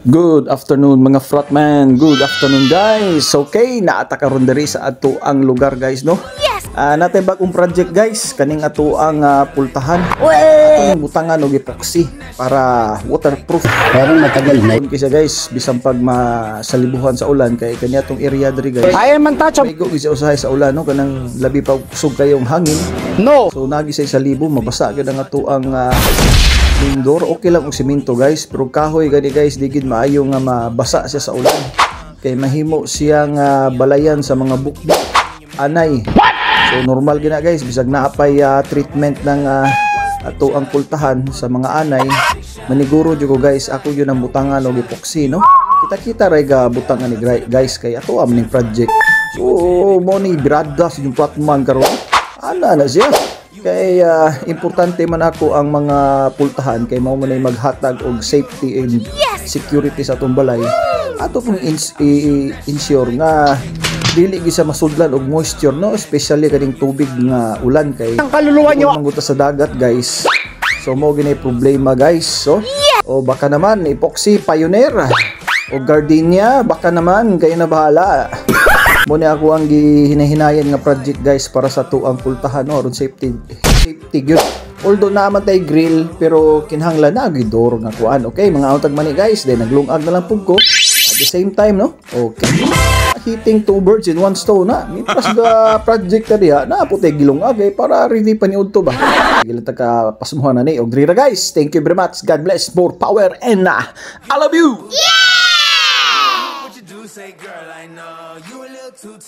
Good afternoon mga fratman. Good afternoon guys. Okay, naata karon diri sa ato ang lugar guys no. Yes. Natay bagong project guys kaning ato ang pultahan. Atong butangan og epoxy para waterproof. Pero matagal na. Kaysa guys bisan pag masalibuhan sa ulan kay kanya tong area diri guys. I am untouchable. May go gisa usahay sa ulan no kanang labi pa usog kayong hangin. No. So nagisay sa libo mabasa gyud ang ato ang indoor. Okay lang og semento guys, pero kahoy gani guys digid maayo nga mabasa siya sa ulan. Kay mahimo siyang balayan sa mga bukbuk, anay. So normal gina guys bisag naapay treatment ng ato ang pultahan sa mga anay. Maniguro jud ko guys, ako yun ang butangan og epoxy no. Kita-kita ray ga butangan ni guys kay ato am ning project. So mo ni brada sa yung platman karon. Ana na siya. Kay importante man ako ang mga pultahan kay mao man ay maghatag og safety and security sa atong balay. Ato pong ensure nga dili gisa masudlan og moisture no, especially kaning tubig nga ulan kay Ang kaluluwa nyo manguta sa dagat guys. So mo ginay problema guys. So o baka naman epoxy pioneer o gardenia baka naman kayo na bahala. Muna ako ang hinahinayan nga project guys para sa tuang pultahan no, aron safety gyud. Although naman tay grill pero kinahanglan na gidor nga kuan. Okay, mga untag mani guys, then naglungag na lang pug ko at the same time no. Okay. Hitting two birds in one stone na. Mipas ga project ta diha na putay gilungag para ready pa ni udto ba. Gilata ka pasmuhan na ni og dira guys. Thank you very much. God bless. More power and I love you. Yeah! What you do say, girl, I know you a little too